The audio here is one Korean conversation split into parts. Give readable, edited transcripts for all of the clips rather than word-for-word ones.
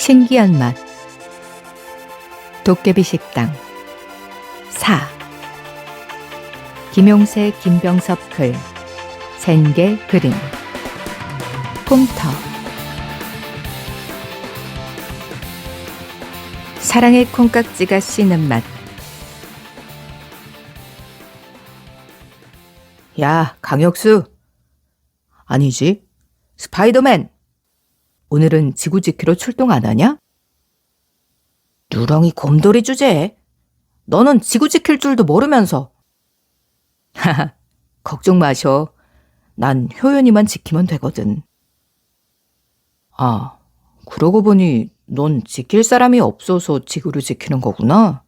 신기한 맛. 도깨비 식당. 4. 김용세, 김병섭 글, 센게 그림. 꿈터. 사랑의 콩깍지가 씌는 맛. 야, 강혁수. 아니지, 스파이더맨. 오늘은 지구 지키러 출동 안 하냐? 누렁이 곰돌이 주제에. 너는 지구 지킬 줄도 모르면서. 하하, 걱정 마셔. 난 효연이만 지키면 되거든. 아, 그러고 보니 넌 지킬 사람이 없어서 지구를 지키는 거구나.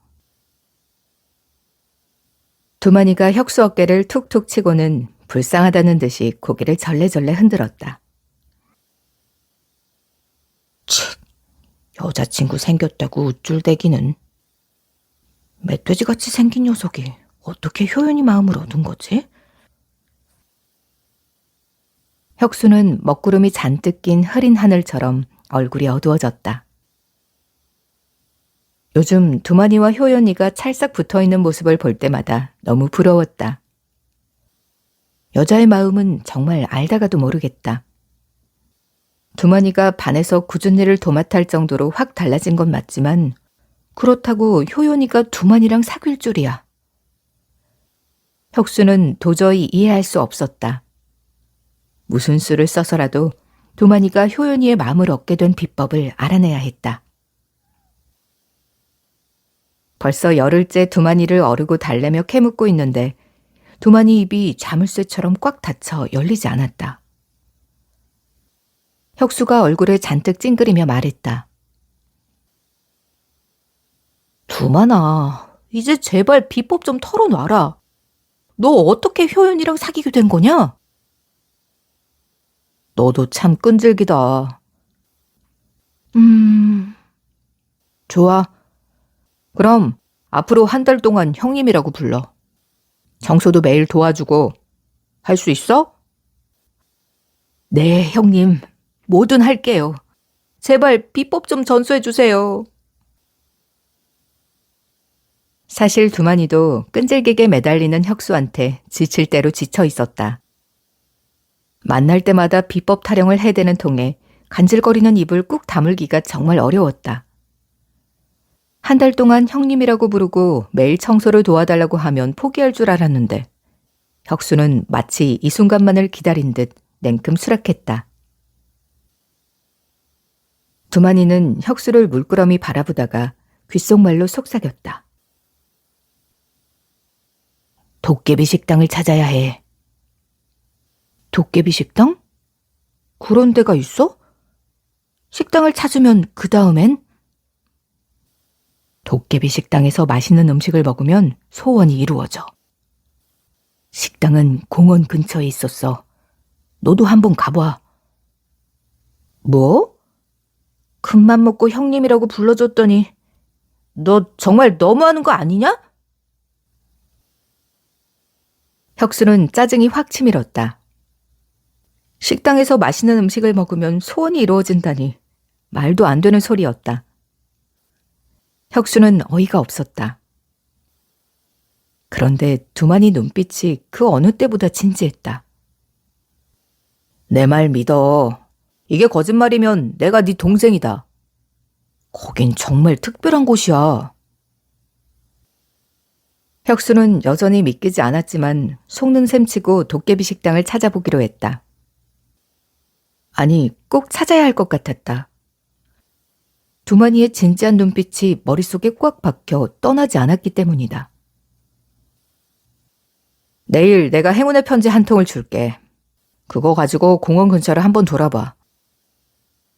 두만이가 혁수 어깨를 툭툭 치고는 불쌍하다는 듯이 고개를 절레절레 흔들었다. 치, 여자친구 생겼다고 우쭐대기는. 멧돼지같이 생긴 녀석이 어떻게 효연이 마음을 얻은 거지? 혁수는 먹구름이 잔뜩 낀 흐린 하늘처럼 얼굴이 어두워졌다. 요즘 두만이와 효연이가 찰싹 붙어있는 모습을 볼 때마다 너무 부러웠다. 여자의 마음은 정말 알다가도 모르겠다. 두만이가 반에서 굳은 일을 도맡을 정도로 확 달라진 건 맞지만 그렇다고 효연이가 두만이랑 사귈 줄이야. 혁수는 도저히 이해할 수 없었다. 무슨 수를 써서라도 두만이가 효연이의 마음을 얻게 된 비법을 알아내야 했다. 벌써 열흘째 두만이를 어르고 달래며 캐묻고 있는데 두만이 입이 자물쇠처럼 꽉 닫혀 열리지 않았다. 혁수가 얼굴을 잔뜩 찡그리며 말했다. 두만아, 이제 제발 비법 좀 털어놔라. 너 어떻게 효연이랑 사귀게 된 거냐? 너도 참 끈질기다. 좋아. 그럼 앞으로 한 달 동안 형님이라고 불러. 청소도 매일 도와주고. 할 수 있어? 네, 형님. 뭐든 할게요. 제발 비법 좀 전수해 주세요. 사실 두만이도 끈질기게 매달리는 혁수한테 지칠 대로 지쳐 있었다. 만날 때마다 비법 타령을 해대는 통에 간질거리는 입을 꾹 다물기가 정말 어려웠다. 한 달 동안 형님이라고 부르고 매일 청소를 도와달라고 하면 포기할 줄 알았는데 혁수는 마치 이 순간만을 기다린 듯 냉큼 수락했다. 두만이는 혁수를 물끄러미 바라보다가 귓속말로 속삭였다. 도깨비 식당을 찾아야 해. 도깨비 식당? 그런 데가 있어? 식당을 찾으면 그 다음엔? 도깨비 식당에서 맛있는 음식을 먹으면 소원이 이루어져. 식당은 공원 근처에 있었어. 너도 한번 가봐. 뭐? 큰맘 먹고 형님이라고 불러줬더니 너 정말 너무하는 거 아니냐? 혁수는 짜증이 확 치밀었다. 식당에서 맛있는 음식을 먹으면 소원이 이루어진다니 말도 안 되는 소리였다. 혁수는 어이가 없었다. 그런데 두만이 눈빛이 그 어느 때보다 진지했다. 내 말 믿어. 이게 거짓말이면 내가 네 동생이다. 거긴 정말 특별한 곳이야. 혁수는 여전히 믿기지 않았지만 속는 셈치고 도깨비 식당을 찾아보기로 했다. 아니, 꼭 찾아야 할 것 같았다. 두만이의 진지한 눈빛이 머릿속에 꽉 박혀 떠나지 않았기 때문이다. 내일 내가 행운의 편지 한 통을 줄게. 그거 가지고 공원 근처를 한번 돌아봐.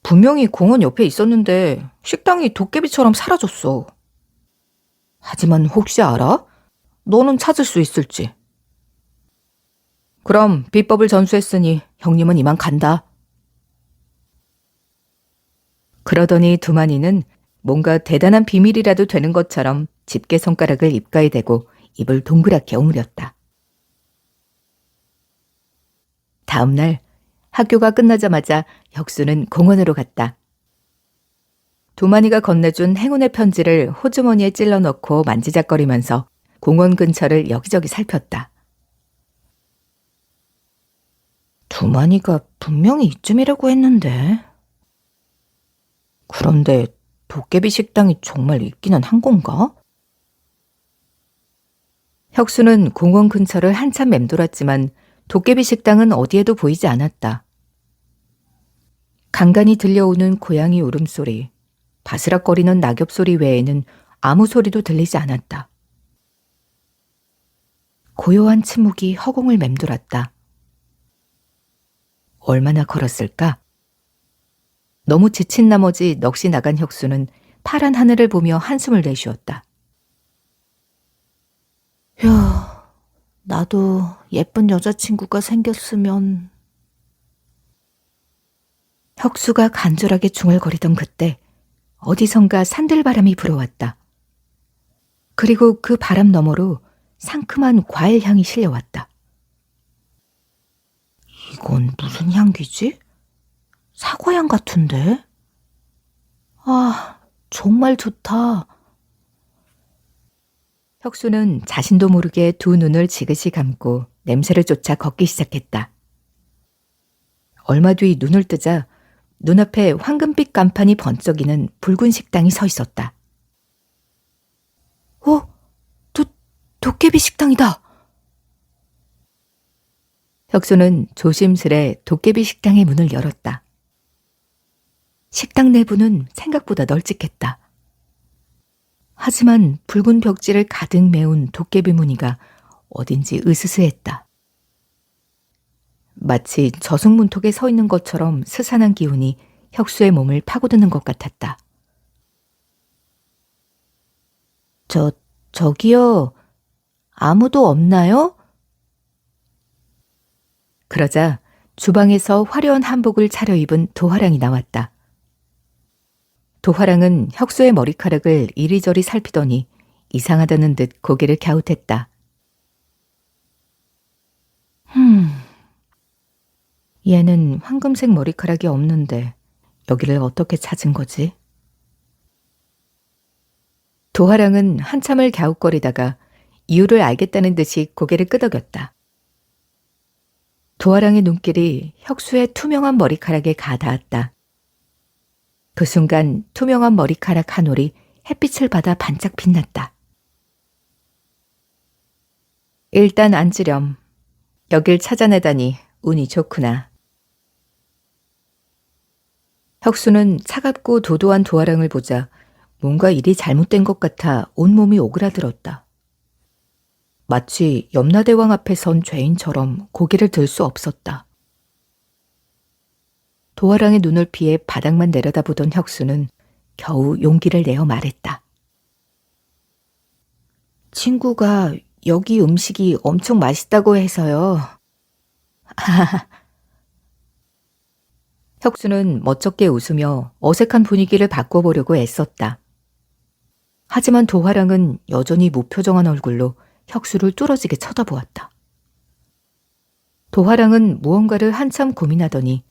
분명히 공원 옆에 있었는데 식당이 도깨비처럼 사라졌어. 하지만 혹시 알아? 너는 찾을 수 있을지. 그럼 비법을 전수했으니 형님은 이만 간다. 그러더니 두만이는 뭔가 대단한 비밀이라도 되는 것처럼 집게 손가락을 입가에 대고 입을 동그랗게 오므렸다. 다음 날 학교가 끝나자마자 혁수는 공원으로 갔다. 두만이가 건네준 행운의 편지를 호주머니에 찔러 넣고 만지작거리면서 공원 근처를 여기저기 살폈다. 두만이가 분명히 이쯤이라고 했는데. 그런데 도깨비 식당이 정말 있기는 한 건가? 혁수는 공원 근처를 한참 맴돌았지만 도깨비 식당은 어디에도 보이지 않았다. 간간히 들려오는 고양이 울음소리, 바스락거리는 낙엽 소리 외에는 아무 소리도 들리지 않았다. 고요한 침묵이 허공을 맴돌았다. 얼마나 걸었을까? 너무 지친 나머지 넋이 나간 혁수는 파란 하늘을 보며 한숨을 내쉬었다. 휴, 나도 예쁜 여자친구가 생겼으면... 혁수가 간절하게 중얼거리던 그때 어디선가 산들바람이 불어왔다. 그리고 그 바람 너머로 상큼한 과일 향이 실려왔다. 이건 무슨 향기지? 사과향 같은데? 아, 정말 좋다. 혁수는 자신도 모르게 두 눈을 지그시 감고 냄새를 쫓아 걷기 시작했다. 얼마 뒤 눈을 뜨자 눈앞에 황금빛 간판이 번쩍이는 붉은 식당이 서 있었다. 도깨비 식당이다. 혁수는 조심스레 도깨비 식당의 문을 열었다. 식당 내부는 생각보다 널찍했다. 하지만 붉은 벽지를 가득 메운 도깨비 무늬가 어딘지 으스스했다. 마치 저승문턱에 서 있는 것처럼 스산한 기운이 혁수의 몸을 파고드는 것 같았다. 저기요. 아무도 없나요? 그러자 주방에서 화려한 한복을 차려입은 도화랑이 나왔다. 도화랑은 혁수의 머리카락을 이리저리 살피더니 이상하다는 듯 고개를 갸웃했다. 얘는 황금색 머리카락이 없는데 여기를 어떻게 찾은 거지? 도화랑은 한참을 갸웃거리다가 이유를 알겠다는 듯이 고개를 끄덕였다. 도화랑의 눈길이 혁수의 투명한 머리카락에 가닿았다. 그 순간 투명한 머리카락 한 올이 햇빛을 받아 반짝 빛났다. 일단 앉으렴. 여길 찾아내다니 운이 좋구나. 혁수는 차갑고 도도한 도화랑을 보자 뭔가 일이 잘못된 것 같아 온몸이 오그라들었다. 마치 염라대왕 앞에 선 죄인처럼 고개를 들 수 없었다. 도화랑의 눈을 피해 바닥만 내려다보던 혁수는 겨우 용기를 내어 말했다. 친구가 여기 음식이 엄청 맛있다고 해서요. 혁수는 멋쩍게 웃으며 어색한 분위기를 바꿔보려고 애썼다. 하지만 도화랑은 여전히 무표정한 얼굴로 혁수를 뚫어지게 쳐다보았다. 도화랑은 무언가를 한참 고민하더니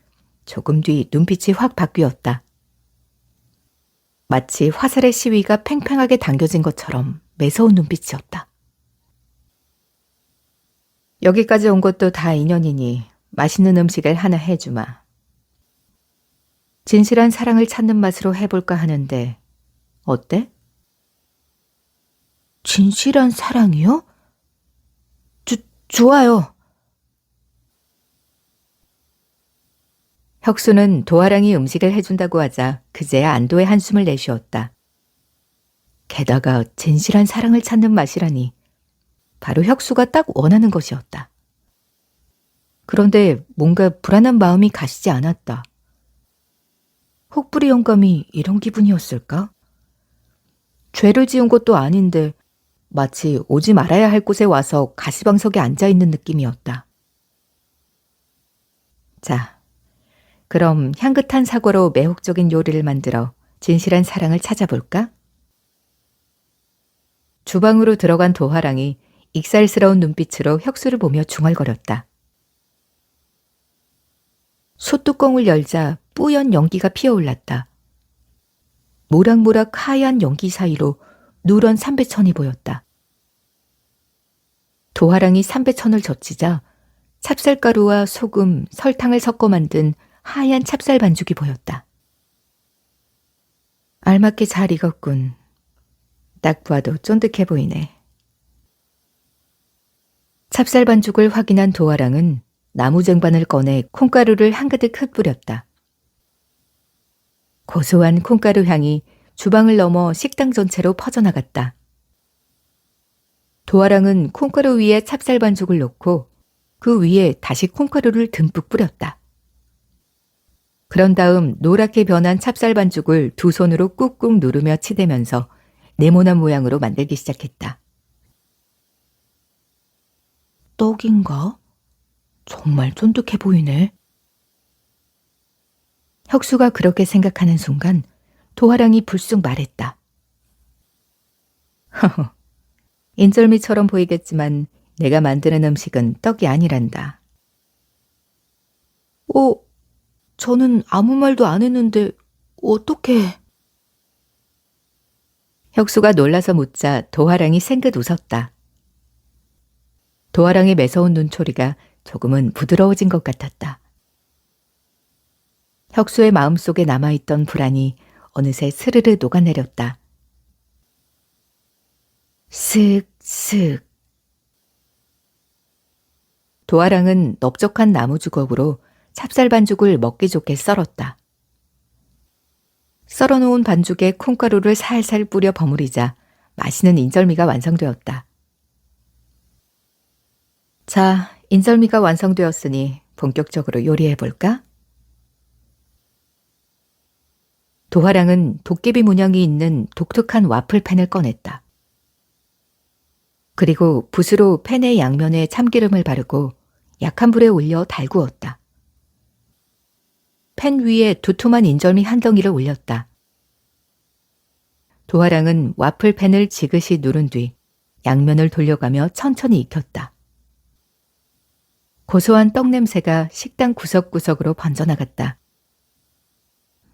조금 뒤 눈빛이 확 바뀌었다. 마치 화살의 시위가 팽팽하게 당겨진 것처럼 매서운 눈빛이었다. 여기까지 온 것도 다 인연이니 맛있는 음식을 하나 해주마. 진실한 사랑을 찾는 맛으로 해볼까 하는데 어때? 진실한 사랑이요? 좋아요. 혁수는 도화랑이 음식을 해준다고 하자 그제야 안도의 한숨을 내쉬었다. 게다가 진실한 사랑을 찾는 맛이라니 바로 혁수가 딱 원하는 것이었다. 그런데 뭔가 불안한 마음이 가시지 않았다. 혹부리 영감이 이런 기분이었을까? 죄를 지은 것도 아닌데 마치 오지 말아야 할 곳에 와서 가시방석에 앉아있는 느낌이었다. 자, 그럼 향긋한 사과로 매혹적인 요리를 만들어 진실한 사랑을 찾아볼까? 주방으로 들어간 도화랑이 익살스러운 눈빛으로 혁수를 보며 중얼거렸다. 솥뚜껑을 열자 뿌연 연기가 피어올랐다. 모락모락 하얀 연기 사이로 누런 삼배천이 보였다. 도화랑이 삼배천을 젖히자 찹쌀가루와 소금, 설탕을 섞어 만든 하얀 찹쌀 반죽이 보였다. 알맞게 잘 익었군. 딱 봐도 쫀득해 보이네. 찹쌀 반죽을 확인한 도화랑은 나무 쟁반을 꺼내 콩가루를 한가득 흩뿌렸다. 고소한 콩가루 향이 주방을 넘어 식당 전체로 퍼져나갔다. 도화랑은 콩가루 위에 찹쌀 반죽을 놓고 그 위에 다시 콩가루를 듬뿍 뿌렸다. 그런 다음 노랗게 변한 찹쌀 반죽을 두 손으로 꾹꾹 누르며 치대면서 네모난 모양으로 만들기 시작했다. 떡인가? 정말 쫀득해 보이네. 혁수가 그렇게 생각하는 순간 도화랑이 불쑥 말했다. 허허, 인절미처럼 보이겠지만 내가 만드는 음식은 떡이 아니란다. 저는 아무 말도 안 했는데 어떻게... 혁수가 놀라서 묻자 도화랑이 생긋 웃었다. 도화랑의 매서운 눈초리가 조금은 부드러워진 것 같았다. 혁수의 마음속에 남아있던 불안이 어느새 스르르 녹아내렸다. 슥슥. 도화랑은 넓적한 나무 주걱으로 찹쌀 반죽을 먹기 좋게 썰었다. 썰어놓은 반죽에 콩가루를 살살 뿌려 버무리자 맛있는 인절미가 완성되었다. 자, 인절미가 완성되었으니 본격적으로 요리해볼까? 도화랑은 도깨비 문양이 있는 독특한 와플팬을 꺼냈다. 그리고 붓으로 팬의 양면에 참기름을 바르고 약한 불에 올려 달구었다. 팬 위에 두툼한 인절미 한 덩이를 올렸다. 도화랑은 와플팬을 지그시 누른 뒤 양면을 돌려가며 천천히 익혔다. 고소한 떡 냄새가 식당 구석구석으로 번져나갔다.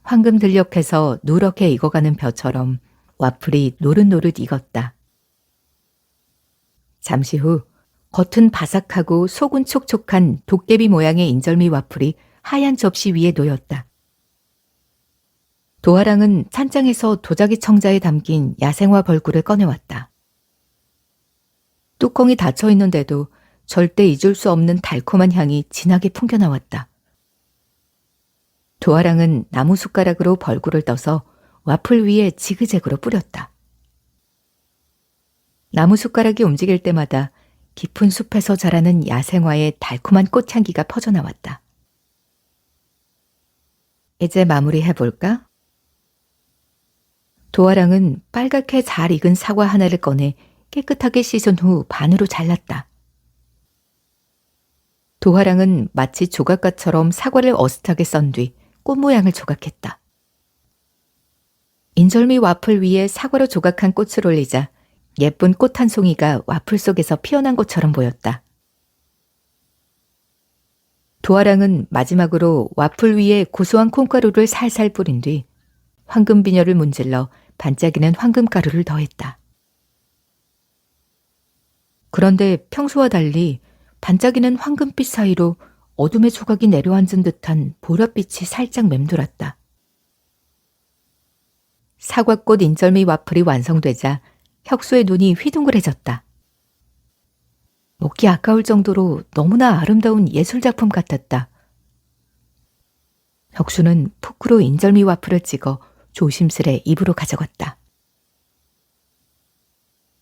황금 들녘에서 누렇게 익어가는 벼처럼 와플이 노릇노릇 익었다. 잠시 후 겉은 바삭하고 속은 촉촉한 도깨비 모양의 인절미 와플이 하얀 접시 위에 놓였다. 도화랑은 찬장에서 도자기 청자에 담긴 야생화 벌꿀을 꺼내왔다. 뚜껑이 닫혀 있는데도 절대 잊을 수 없는 달콤한 향이 진하게 풍겨나왔다. 도화랑은 나무 숟가락으로 벌꿀을 떠서 와플 위에 지그재그로 뿌렸다. 나무 숟가락이 움직일 때마다 깊은 숲에서 자라는 야생화의 달콤한 꽃향기가 퍼져나왔다. 이제 마무리해볼까? 도화랑은 빨갛게 잘 익은 사과 하나를 꺼내 깨끗하게 씻은 후 반으로 잘랐다. 도화랑은 마치 조각가처럼 사과를 어슷하게 썬 뒤 꽃 모양을 조각했다. 인절미 와플 위에 사과로 조각한 꽃을 올리자 예쁜 꽃 한 송이가 와플 속에서 피어난 것처럼 보였다. 도화랑은 마지막으로 와플 위에 고소한 콩가루를 살살 뿌린 뒤 황금 비녀를 문질러 반짝이는 황금가루를 더했다. 그런데 평소와 달리 반짝이는 황금빛 사이로 어둠의 조각이 내려앉은 듯한 보랏빛이 살짝 맴돌았다. 사과꽃 인절미 와플이 완성되자 혁수의 눈이 휘둥그레졌다. 먹기 아까울 정도로 너무나 아름다운 예술작품 같았다. 혁수는 포크로 인절미 와플을 찍어 조심스레 입으로 가져갔다.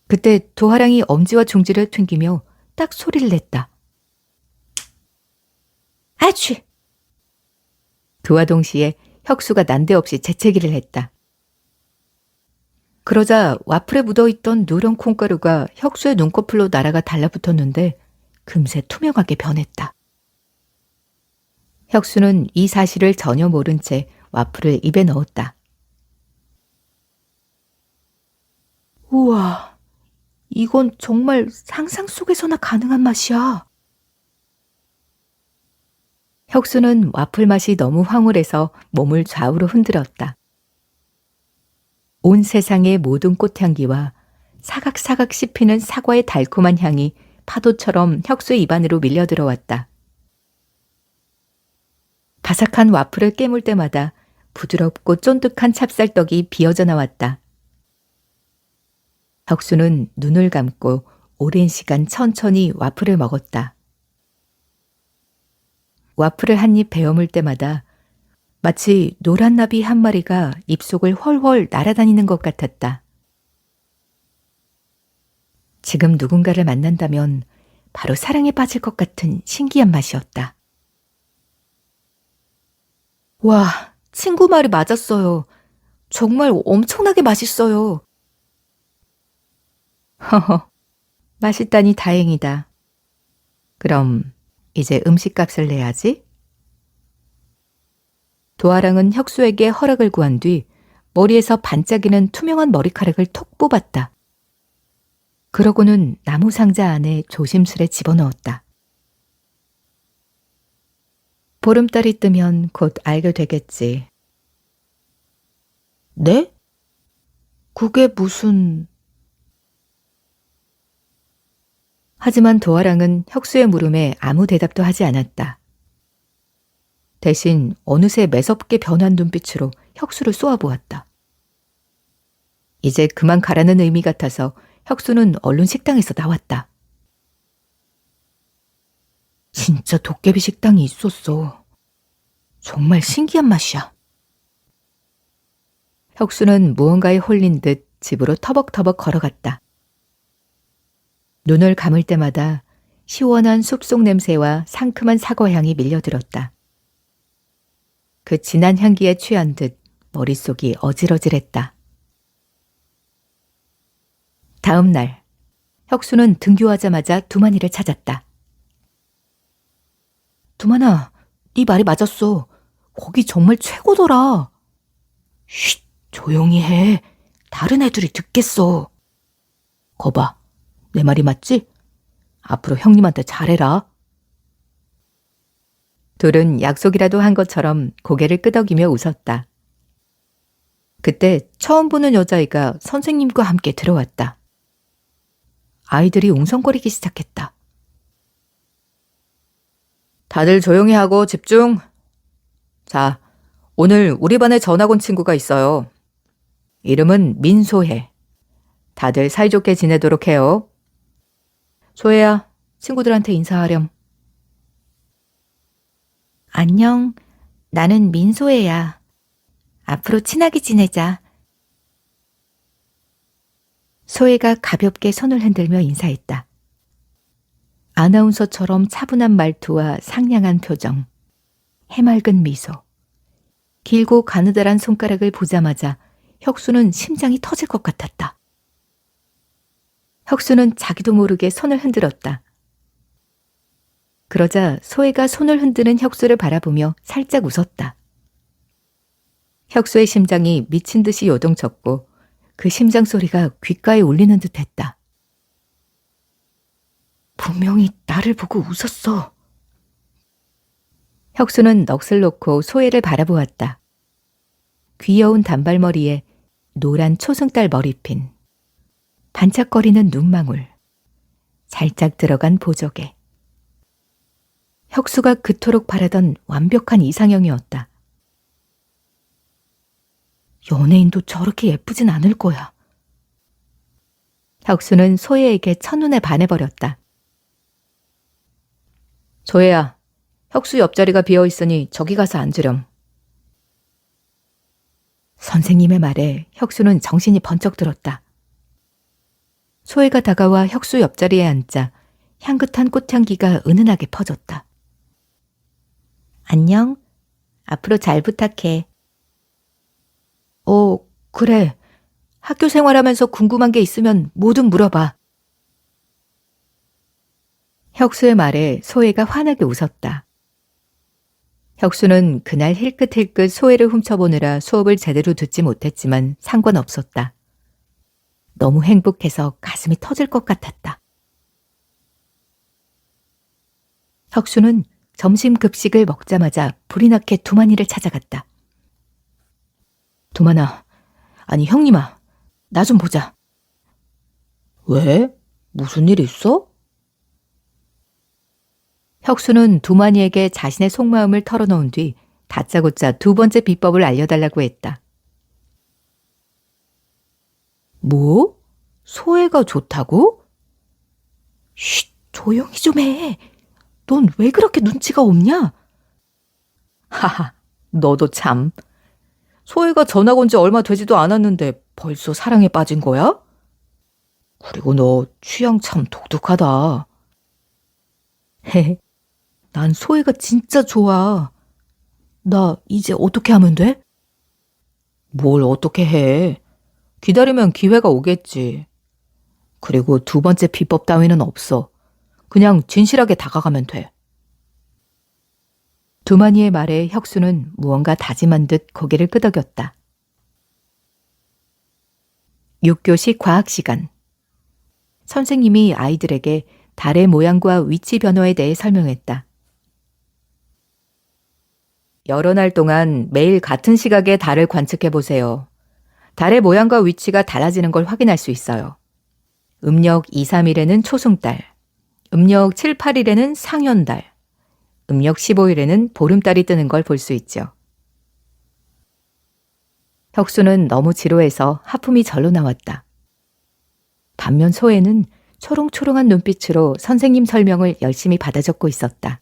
그때 도화랑이 엄지와 중지를 튕기며 딱 소리를 냈다. 아취! 그와 동시에 혁수가 난데없이 재채기를 했다. 그러자 와플에 묻어있던 누런 콩가루가 혁수의 눈꺼풀로 날아가 달라붙었는데 금세 투명하게 변했다. 혁수는 이 사실을 전혀 모른 채 와플을 입에 넣었다. 우와, 이건 정말 상상 속에서나 가능한 맛이야. 혁수는 와플 맛이 너무 황홀해서 몸을 좌우로 흔들었다. 온 세상의 모든 꽃향기와 사각사각 씹히는 사과의 달콤한 향이 파도처럼 혁수의 입안으로 밀려 들어왔다. 바삭한 와플을 깨물 때마다 부드럽고 쫀득한 찹쌀떡이 비어져 나왔다. 혁수는 눈을 감고 오랜 시간 천천히 와플을 먹었다. 와플을 한 입 베어물 때마다 마치 노란 나비 한 마리가 입속을 훨훨 날아다니는 것 같았다. 지금 누군가를 만난다면 바로 사랑에 빠질 것 같은 신기한 맛이었다. 와, 친구 말이 맞았어요. 정말 엄청나게 맛있어요. 허허, 맛있다니 다행이다. 그럼 이제 음식값을 내야지. 도아랑은 혁수에게 허락을 구한 뒤 머리에서 반짝이는 투명한 머리카락을 톡 뽑았다. 그러고는 나무 상자 안에 조심스레 집어넣었다. 보름달이 뜨면 곧 알게 되겠지. 네? 그게 무슨... 하지만 도아랑은 혁수의 물음에 아무 대답도 하지 않았다. 대신 어느새 매섭게 변한 눈빛으로 혁수를 쏘아보았다. 이제 그만 가라는 의미 같아서 혁수는 얼른 식당에서 나왔다. 진짜 도깨비 식당이 있었어. 정말 신기한 맛이야. 혁수는 무언가에 홀린 듯 집으로 터벅터벅 걸어갔다. 눈을 감을 때마다 시원한 숲속 냄새와 상큼한 사과향이 밀려들었다. 그 진한 향기에 취한 듯 머릿속이 어질어질했다. 다음 날, 혁수는 등교하자마자 두만이를 찾았다. 두만아, 네 말이 맞았어. 거기 정말 최고더라. 쉿, 조용히 해. 다른 애들이 듣겠어. 거봐, 내 말이 맞지? 앞으로 형님한테 잘해라. 둘은 약속이라도 한 것처럼 고개를 끄덕이며 웃었다. 그때 처음 보는 여자아이가 선생님과 함께 들어왔다. 아이들이 웅성거리기 시작했다. 다들 조용히 하고 집중. 자, 오늘 우리 반에 전학 온 친구가 있어요. 이름은 민소혜. 다들 사이좋게 지내도록 해요. 소혜야, 친구들한테 인사하렴. 안녕, 나는 민소혜야. 앞으로 친하게 지내자. 소혜가 가볍게 손을 흔들며 인사했다. 아나운서처럼 차분한 말투와 상냥한 표정, 해맑은 미소. 길고 가느다란 손가락을 보자마자 혁수는 심장이 터질 것 같았다. 혁수는 자기도 모르게 손을 흔들었다. 그러자 소혜가 손을 흔드는 혁수를 바라보며 살짝 웃었다. 혁수의 심장이 미친 듯이 요동쳤고 그 심장 소리가 귓가에 울리는 듯했다. 분명히 나를 보고 웃었어. 혁수는 넋을 놓고 소혜를 바라보았다. 귀여운 단발머리에 노란 초승달 머리핀, 반짝거리는 눈망울, 살짝 들어간 보조개. 혁수가 그토록 바라던 완벽한 이상형이었다. 연예인도 저렇게 예쁘진 않을 거야. 혁수는 소혜에게 첫눈에 반해버렸다. 소혜야, 혁수 옆자리가 비어있으니 저기 가서 앉으렴. 선생님의 말에 혁수는 정신이 번쩍 들었다. 소혜가 다가와 혁수 옆자리에 앉자 향긋한 꽃향기가 은은하게 퍼졌다. 안녕. 앞으로 잘 부탁해. 그래. 학교 생활하면서 궁금한 게 있으면 뭐든 물어봐. 혁수의 말에 소혜가 환하게 웃었다. 혁수는 그날 힐끗힐끗 소혜를 훔쳐보느라 수업을 제대로 듣지 못했지만 상관없었다. 너무 행복해서 가슴이 터질 것 같았다. 혁수는 점심 급식을 먹자마자 불이 나게 두만이를 찾아갔다. 두만아, 아니, 형님아, 나 좀 보자. 왜? 무슨 일 있어? 혁수는 두만이에게 자신의 속마음을 털어놓은 뒤 다짜고짜 두 번째 비법을 알려달라고 했다. 뭐? 소혜가 좋다고? 쉿, 조용히 좀 해. 넌 왜 그렇게 눈치가 없냐? 하하, 너도 참. 소혜가 전학 온 지 얼마 되지도 않았는데 벌써 사랑에 빠진 거야? 그리고 너 취향 참 독특하다. 헤헤, 난 소혜가 진짜 좋아. 나 이제 어떻게 하면 돼? 뭘 어떻게 해? 기다리면 기회가 오겠지. 그리고 두 번째 비법 따위는 없어. 그냥 진실하게 다가가면 돼. 두만이의 말에 혁수는 무언가 다짐한 듯 고개를 끄덕였다. 6교시 과학 시간. 선생님이 아이들에게 달의 모양과 위치 변화에 대해 설명했다. 여러 날 동안 매일 같은 시각에 달을 관측해 보세요. 달의 모양과 위치가 달라지는 걸 확인할 수 있어요. 음력 2, 3일에는 초승달, 음력 7, 8일에는 상현달, 음력 15일에는 보름달이 뜨는 걸 볼 수 있죠. 혁수는 너무 지루해서 하품이 절로 나왔다. 반면 소혜는 초롱초롱한 눈빛으로 선생님 설명을 열심히 받아 적고 있었다.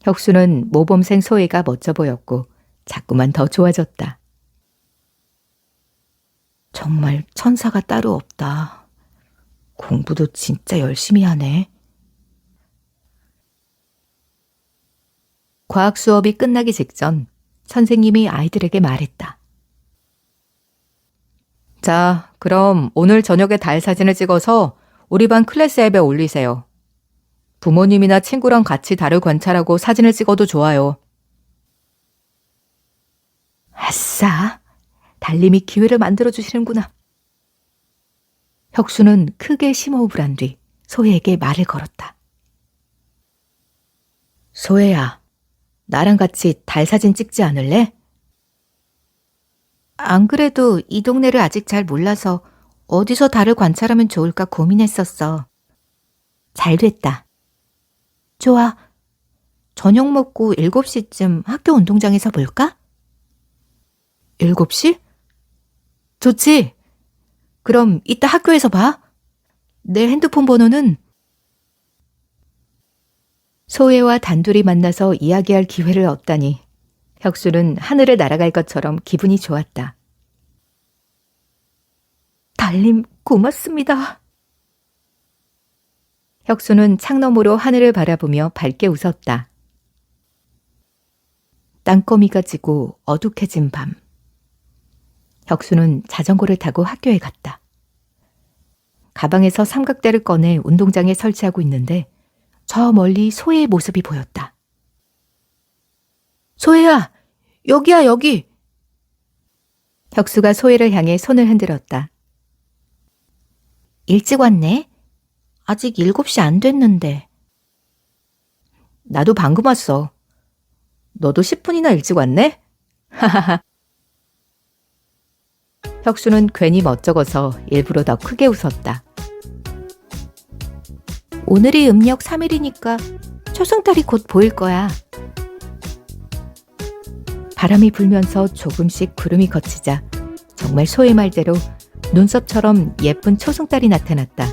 혁수는 모범생 소혜가 멋져 보였고 자꾸만 더 좋아졌다. 정말 천사가 따로 없다. 공부도 진짜 열심히 하네. 과학 수업이 끝나기 직전 선생님이 아이들에게 말했다. 자, 그럼 오늘 저녁에 달 사진을 찍어서 우리 반 클래스 앱에 올리세요. 부모님이나 친구랑 같이 달을 관찰하고 사진을 찍어도 좋아요. 아싸, 달님이 기회를 만들어주시는구나. 혁수는 크게 심호흡을 한 뒤 소혜에게 말을 걸었다. 소혜야, 나랑 같이 달 사진 찍지 않을래? 안 그래도 이 동네를 아직 잘 몰라서 어디서 달을 관찰하면 좋을까 고민했었어. 잘 됐다. 좋아. 저녁 먹고 7시쯤 학교 운동장에서 볼까? 7시? 좋지. 그럼 이따 학교에서 봐. 내 핸드폰 번호는... 소혜와 단둘이 만나서 이야기할 기회를 얻다니 혁수는 하늘에 날아갈 것처럼 기분이 좋았다. 달님 고맙습니다. 혁수는 창너머로 하늘을 바라보며 밝게 웃었다. 땅거미가 지고 어둑해진 밤. 혁수는 자전거를 타고 학교에 갔다. 가방에서 삼각대를 꺼내 운동장에 설치하고 있는데 저 멀리 소혜의 모습이 보였다. 소혜야, 여기야, 여기. 혁수가 소혜를 향해 손을 흔들었다. 일찍 왔네. 아직 7시 안 됐는데. 나도 방금 왔어. 너도 10분이나 일찍 왔네? 하하하. 혁수는 괜히 멋쩍어서 일부러 더 크게 웃었다. 오늘이 음력 3일이니까 초승달이 곧 보일 거야. 바람이 불면서 조금씩 구름이 걷히자 정말 소의 말대로 눈썹처럼 예쁜 초승달이 나타났다.